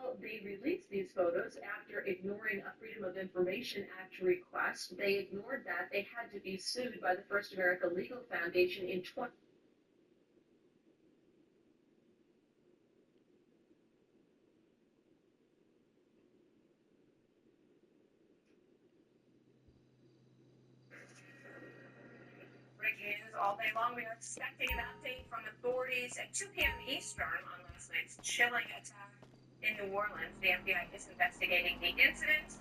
Well, they released these photos after ignoring a Freedom of Information Act request. They ignored that. They had to be sued by the First America Legal Foundation in 20. Breaking news all day long. We are expecting an update from authorities at 2 p.m. Eastern on last night's chilling attack in New Orleans. The FBI is investigating the incident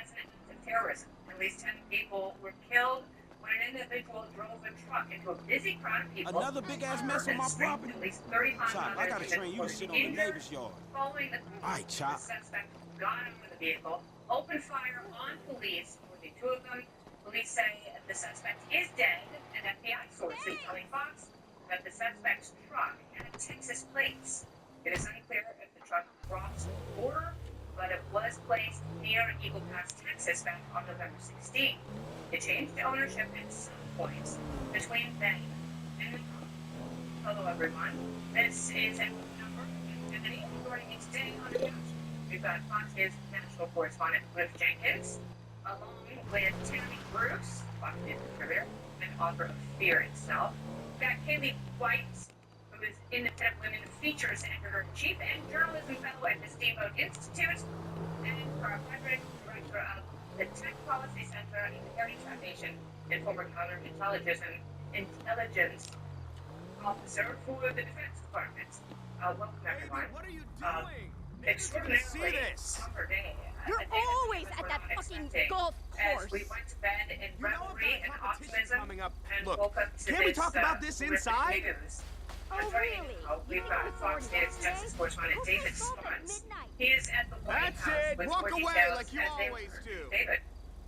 as an act of terrorism. At least 10 people were killed when an individual drove a truck into a busy crowd of people. Another big ass mess on my property. At least 35 Chop, I gotta train you to sit on the neighbor's yard. Following the Alright, Chop. the suspect got out of the vehicle, opened fire on police. More than 2 of them. Police say the suspect is dead. An FBI source is telling Fox that the suspect's truck had Texas plates. It is unclear if the truck crossed the border, but it was placed near Eagle Pass, Texas, back on November 16th. It changed ownership at some point between then and now. Hello, everyone. This is a number of activity starting today on the news. We've got Fox News national correspondent Cliff Jenkins, along with Tammy Bruce, Fox News contributor and author of Fear Itself. We've got Kaylee White, who is Independent Women Features editor-in-chief and journalism fellow at the Steamboat Institute, and Carl Frederick, director of the Tech Policy Center in the Heritage Foundation and former counterintelligence officer for the Defense Department. Welcome, everyone. What are you doing? Extraordinarily this. summer day. You're always at that fucking golf course. As we went to bed in revelry and optimism coming up. and Look, woke up to can't we this, talk about this horrific inside? news. Oh, That's right. really? We've got Fox News Texas correspondent David Spons. He is at the White That's House it. with Walk more away details like you as they always were. do. David.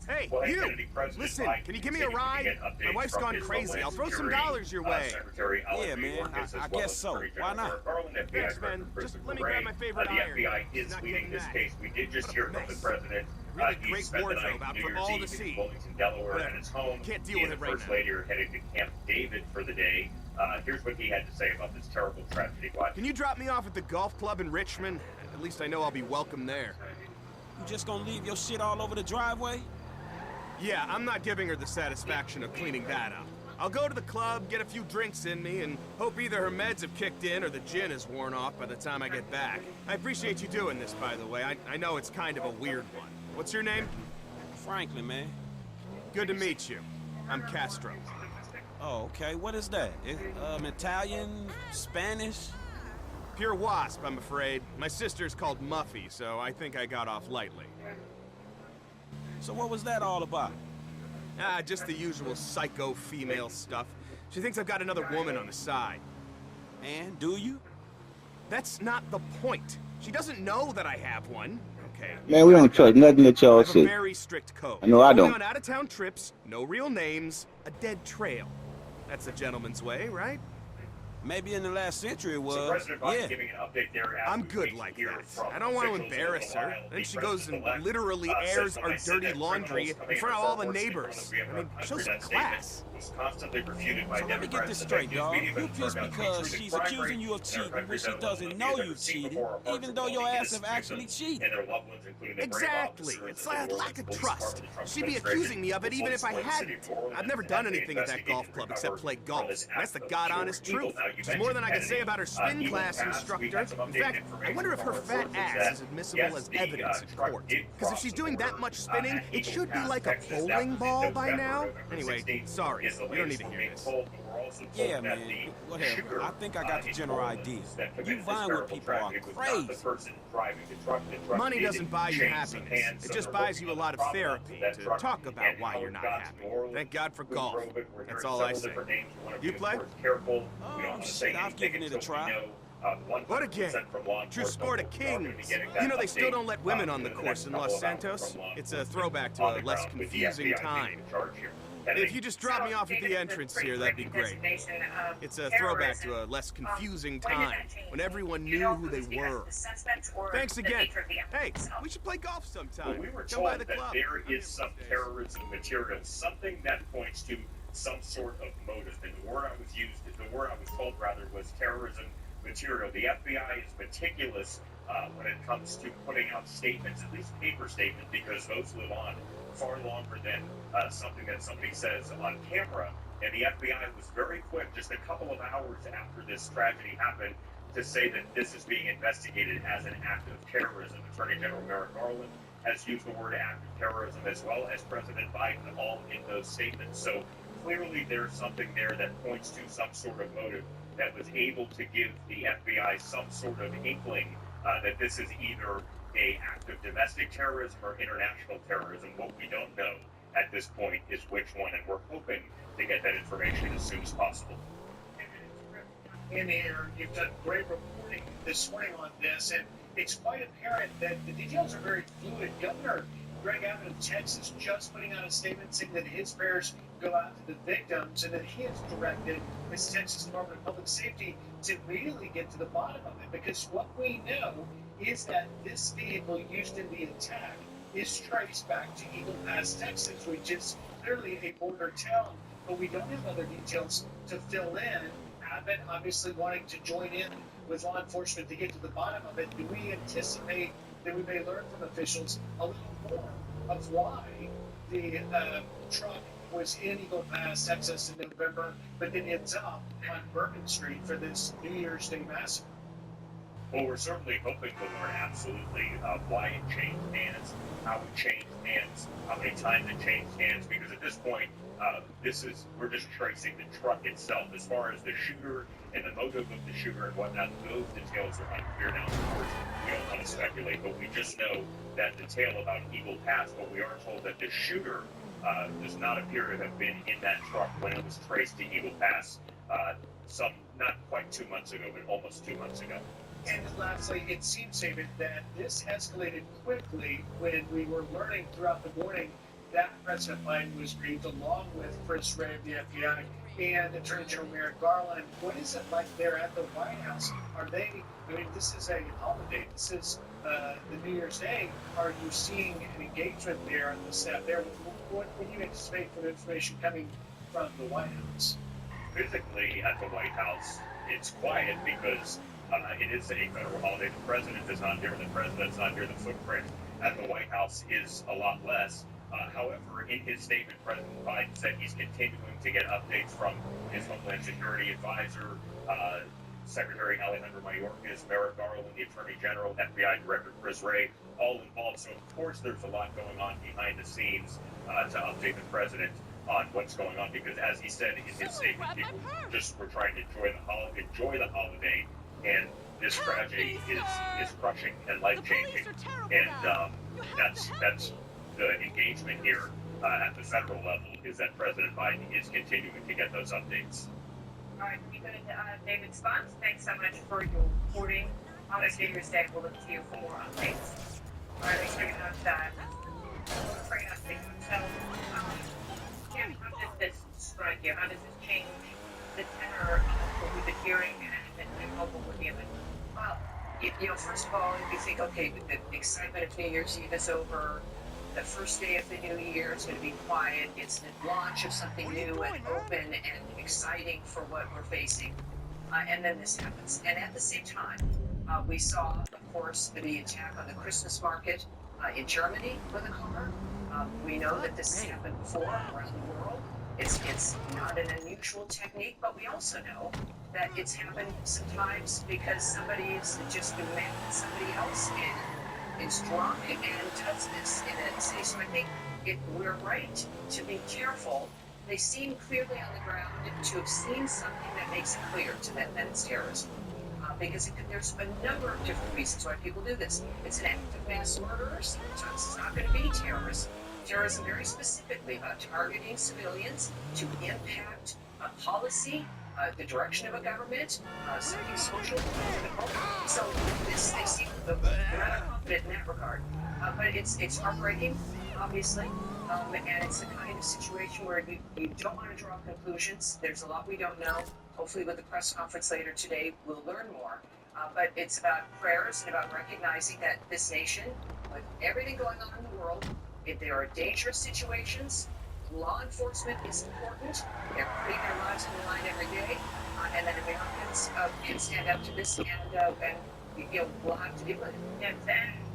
Hey, Well, you! Kennedy, President Listen, Biden can you give me a continues to ride? get updates My wife's from gone his crazy. Homeland I'll throw some Security, dollars your way. Secretary Alan Yeah, man, Mayorkas, I as well guess as so. Attorney Why General not? Merrick Garland, FBI Thanks, man. Director Just Christopher let me grab Wray. my favorite The iron. FBI is Not leading getting this that. case. We did just hear from the Nice. president. Really He great spent the night wardrobe out New for Year's all to Eve see. in Wilmington, Delaware, Whatever. and his home. Can't deal He with and it the right First now. Lady are headed to Camp David for the day. Here's what he had to say about this terrible tragedy. Watch. Can you drop me off at the golf club in Richmond? At least I know I'll be welcome there. You just gonna leave your shit all over the driveway? Yeah, I'm not giving her the satisfaction of cleaning that up. I'll go to the club, get a few drinks in me, and hope either her meds have kicked in or the gin is worn off by the time I get back. I appreciate you doing this, by the way. I know it's kind of a weird one. What's your name? Franklin, man. Good to meet you. I'm Castro. Oh, okay. What is that? Italian? Spanish? Pure wasp, I'm afraid. My sister's called Muffy, so I think I got off lightly. So what was that all about? Just the usual psycho female stuff. She thinks I've got another woman on the side. And do you? That's not the point. She doesn't know that I have one. Okay. Man, we don't trust nothing that I y'all have a say. very strict code. I know I Only don't. on out-of-town trips, no real names, a dead trail. That's a gentleman's way, right? Maybe in the last century it was. So President Biden Yeah. giving an update there. as I'm we good wait like hear that. from I don't want to officials in a embarrass little her. while. Then The she goes and president-elect, literally says airs when our I said dirty that laundry criminals in front of all the coming into neighbors. Fort Worth I mean, show some that statement class. was constantly refuted by So let me get Democrats. this The straight, news dog. media You been pissed turned out because through the she's crime accusing rate. you of cheating when she Democrats doesn't have know never you've seen cheated, before are parts even of though all your the ass innocent have actually victims cheated. and their loved ones, including the brave Exactly. officers It's of the like New lack of Orleans Police trust. Department, the Trump She'd be administration, accusing me of it even if I Flint City, hadn't. New Orleans, I've never and done the anything at that golf investigation club except recovered play from golf. this That's the act of God-honest pure evil. truth. Now, you Which is more than I can mentioned say about her Kennedy. spin class Even past, we instructor. got some In updated fact, I information wonder if from her our fat sources ass that, is admissible yes, as the, evidence in truck court. did Because if cross she's the doing that border, much spinning, at it Eagle should be Pass, like a Texas. That bowling was in ball by November, now. November Anyway, 16th sorry. is the You don't need latest to we're hear being this. told. We're also told Yeah, that man. the Whatever. shooter, I think I got the in general Orleans idea. that You committed this find where terrible people are tragedy was not the crazy. person driving the truck. The truck Money did doesn't buy you change some happiness. hands, It so just they're buys you a working lot of on the problem therapy that to truck talk about and why how you're it not got to happy. New Orleans. Thank God for We golf. drove it. We're That's hearing all I several say. different names. We want to You be, play? of course, careful. We Oh, don't want to shit, say I've anything given it a until we try. know, What a game. 100% from law True enforcement. sport of We're going to be kings. getting You that know, they still update, don't let women on the in next course in couple Los of hours Santos. from law It's a enforcement throwback to on a the less ground with the confusing FBI time. leading the charge here. If you just drop me off at the entrance here, that'd be great. It's a throwback to a less confusing time when everyone knew who they were. Thanks again. Hey, we should play golf Well, sometime. we were Come told by the that club. there is some terrorism material, something that points to some sort of motive. And the word I was told rather, was terrorism material. The FBI is meticulous when it comes to putting out statements, at least paper statements, because those live on far longer than something that somebody says on camera. And the FBI was very quick, just a couple of hours after this tragedy happened, to say that this is being investigated as an act of terrorism. Attorney General Merrick Garland has used the word act of terrorism, as well as President Biden, all in those statements. So clearly there's something there that points to some sort of motive that was able to give the FBI some sort of inkling that this is either an act of domestic terrorism or international terrorism. What we don't know at this point is which one, and we're hoping to get that information as soon as possible. In here, you've done great reporting this morning on this, and it's quite apparent that the details are very fluid. Governor Greg Abbott of Texas just putting out a statement saying that his prayers go out to the victims, and that he has directed this Texas Department of Public Safety to really get to the bottom of it, because what we know is that this vehicle used in the attack is traced back to Eagle Pass, Texas, which is clearly a border town, but we don't have other details to fill in. Abbott obviously wanting to join in with law enforcement to get to the bottom of it. Do we anticipate that we may learn from officials a little more of why the truck was in Eagle Pass, Texas in November, but then ends up on Bourbon Street for this New Year's Day massacre? Well, we're certainly hoping to learn absolutely why it changed hands, how it changed hands, how many times it changed hands, because at this point, we're just tracing the truck itself. As far as the shooter and the motive of the shooter and whatnot, those details are unclear now. Of course, we don't want to speculate, but we just know that detail about Eagle Pass, but we are told that the shooter does not appear to have been in that truck when it was traced to Eagle Pass not quite 2 months ago, but almost 2 months ago. And lastly, it seems, David, that this escalated quickly when we were learning throughout the morning that President Biden was briefed, along with Chris Wray of the FBI and Attorney General Merrick Garland. What is it like there at the White House? This is a holiday. This is the New Year's Day. Are you seeing an engagement there on the staff there? What do you anticipate for the information coming from the White House? Physically, at the White House, it's quiet because it is a federal holiday. The president is not here. The president's not here. The footprint at the White House is a lot less. However, in his statement, President Biden said he's continuing to get updates from his Homeland Security advisor, Secretary Alejandro Mayorkas, Merrick Garland, the Attorney General, FBI Director Chris Wray, all involved. So, of course, there's a lot going on behind the scenes to update the president on what's going on, because, as he said in his statement, people just were trying to enjoy the holiday, and this tragedy is crushing and life-changing. And that's the engagement here at the federal level, is that President Biden is continuing to get those updates. All right, we go to David Spons. Thanks so much for your reporting on this New Year's Day. We'll look to you for more updates. All right, let's bring up that. Great update. So, how does this strike you? How does this change the tenor of what we've been hearing and what we're dealing with? Well, first of all, you think, okay, the excitement of New Year's Eve is over. The first day of the new year is going to be quiet. It's the launch of something new and open and exciting for what we're facing. And then this happens. And at the same time, we saw, of course, the attack on the Christmas market in Germany with a car. We know that this has happened before around the world. It's not an unusual technique, but we also know that it's happened sometimes because somebody is just been mad at somebody else and is drunk and does this in a city. So I think we're right to be careful. They seem clearly on the ground to have seen something that makes it clear to them that it's terrorism. Because there's a number of different reasons why people do this. It's an act of mass murder. Sometimes it's not going to be terrorism. Terrorism very specifically about targeting civilians to impact a policy, the direction of a government, something social, political. So they seem rather confident in that regard. But it's heartbreaking, obviously, and it's the kind of situation where you don't want to draw conclusions. There's a lot we don't know. Hopefully with the press conference later today, we'll learn more. But it's about prayers and about recognizing that this nation, with everything going on in the world, if there are dangerous situations, law enforcement is important. They're putting their lives on the line every day. and then Americans can stand up to this, and we'll have to do it. And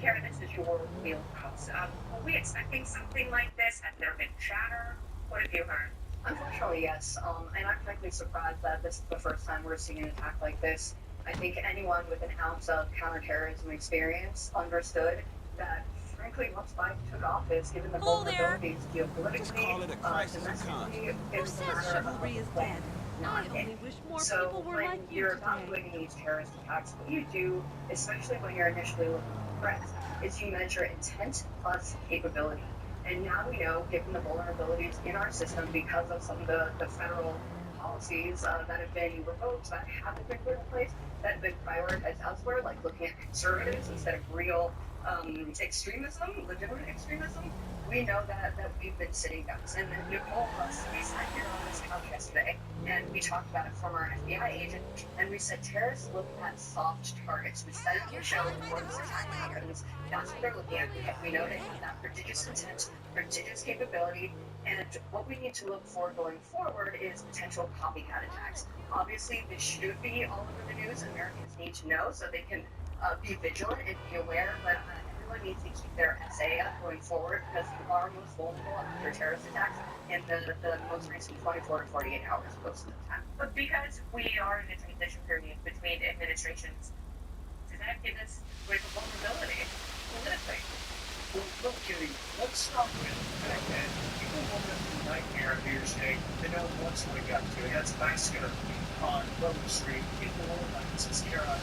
Karen, this is your wheelhouse. Are we expecting something like this? Has there been chatter? What have you heard? Unfortunately, yes. And I'm frankly surprised that this is the first time we're seeing an attack like this. I think anyone with an ounce of counterterrorism experience understood that, frankly, once Biden took office, given the vulnerabilities geopolitically, domestically, it was a matter of when, not if. So when you're evaluating these terrorist attacks, what you do, especially when you're initially looking at threats, is you measure intent plus capability. And now we know, given the vulnerabilities in our system because of some of the federal policies that have been revoked, that haven't been put in place, that have been prioritized elsewhere, like looking at conservatives instead of real extremism, legitimate extremism, we know that we've been sitting ducks. And then Nicole, we sat here on this couch yesterday, and we talked about it from our FBI agent, and we said terrorists look at soft targets. We said it on the show before this attack happens. That's what they're looking at. We know they have that prodigious intent, prodigious capability, and what we need to look for going forward is potential copycat attacks. Obviously, this should be all over the news. Americans need to know so they can be vigilant and be aware, but everyone needs to keep their SA up going forward because you are most vulnerable after terrorist attacks in the most recent 24 to 48 hours post attack. But because we are in a transition period between administrations, does that give us greater vulnerability politically? Well, look, Kitty, let's start with the fact that people will have the nightmare of New Year's Day. They know once we got to it. That's nice here on Bourbon Street. People will like this here on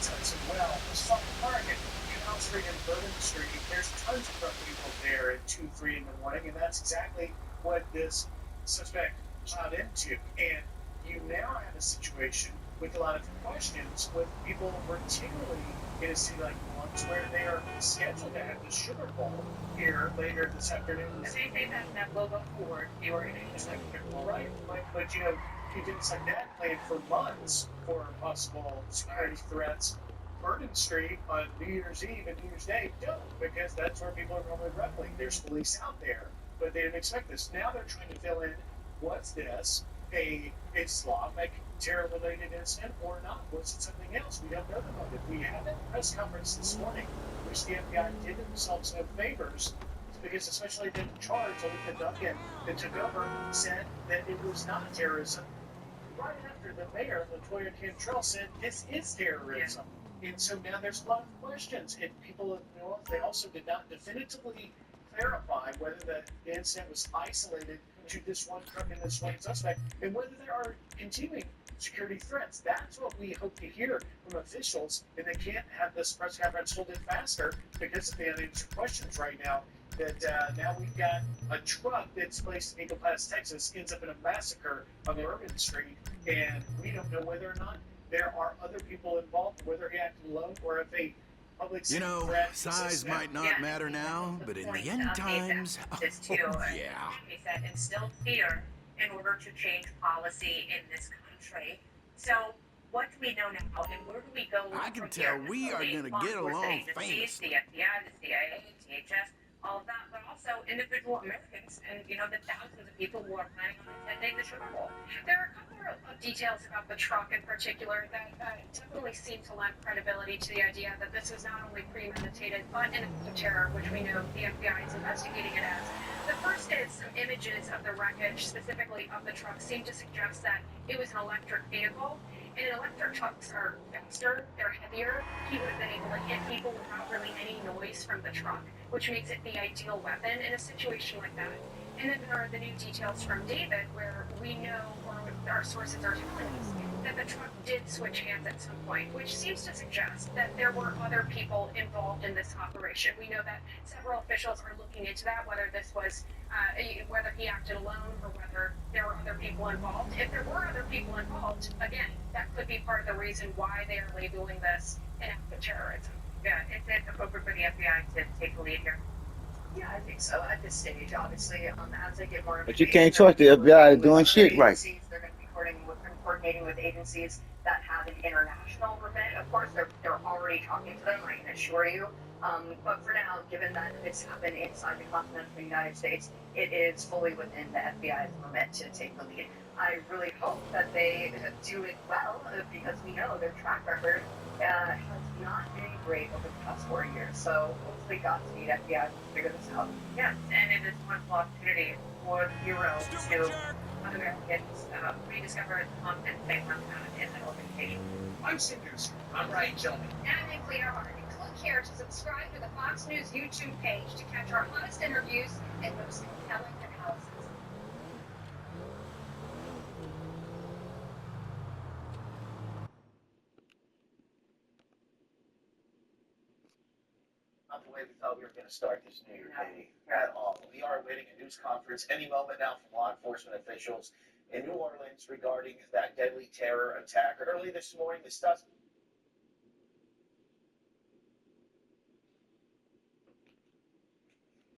as well. Let's talk Target. Canal Street and Bourbon Street. There's tons of drunk people there at 2, 3 in the morning, and that's exactly what this suspect plowed into. And you now have a situation with a lot of questions with people, particularly in a city like New Orleans, where they are scheduled to have the Sugar Bowl here later this afternoon. So you think that will go forward, the organization? Right, but you know, things like that planned for months for possible security threats. Bourbon Street on New Year's Eve and New Year's Day don't, because that's where people are normally reveling. There's police out there, but they didn't expect this. Now they're trying to fill in, what's this, a Islamic terror-related incident or not? Was it something else? We don't know the motive. We had a press conference this morning, which the FBI did themselves no favors, because especially the charge, Olivia Duncan, that took over, said that it was not terrorism. Right after the mayor, Latoya Cantrell, said this is terrorism. And so now there's a lot of questions. And people, they also did not definitively clarify whether the incident was isolated to this one truck and this one suspect, and whether there are continuing security threats. That's what we hope to hear from officials, and they can't have this press conference hold it faster because of the unanswered questions right now. That now we've got a truck that's placed in Eagle Pass, Texas, ends up in a massacre on Bourbon Street, and we don't know whether or not there are other people involved, whether he acted alone or if a public threat. Size might not matter now, but in the end times, yeah. He said instill fear in order to change policy in this country. So what do we know now, and where do we go? I can tell we are going to get along famously. The FBI, the CIA, DHS, all of that, but also individual Americans and, the thousands of people who are planning on attending the Super Bowl. There are a couple of details about the truck in particular that definitely seem to lend credibility to the idea that this was not only premeditated, but an act of terror, which we know the FBI is investigating it as. The first is some images of the wreckage, specifically of the truck, seem to suggest that it was an electric vehicle. And electric trucks are faster, they're heavier. He would have been able to hit people without really any noise from the truck, which makes it the ideal weapon in a situation like that. And then there are the new details from David, where we know, or our sources are telling us, that the truck did switch hands at some point, which seems to suggest that there were other people involved in this operation. We know that several officials are looking into that, whether this was, whether he acted alone or whether there were other people involved. If there were other people involved, again, that could be part of the reason why they are labeling this an act of terrorism. Yeah, is it appropriate for the FBI to take the lead here? Yeah, I think so. At this stage, obviously, as they get more information. But you can't trust the FBI doing shit right. They're going to be coordinating with agencies that have have an international remit. Of course, they're already talking to them, I can assure you. But for now, given that it's happened inside the continental United States, it is fully within the FBI's remit to take the lead. I really hope that they do it well, because we know their track record has not been great over the past 4 years. So hopefully Godspeed FBI will figure this out. Yes, and it is a wonderful opportunity for the Bureau to Americans rediscover the confidence they once had in that organization. I'm Sinders. I'm Ryan Gentleman. And I'm Clear Hart. Click here to subscribe to the Fox News YouTube page to catch our hottest interviews and most compelling analysis. Not the way we thought we were going to start this New Year Day at all. We are awaiting a news conference any moment now from law enforcement officials in New Orleans regarding that deadly terror attack. Early this morning, the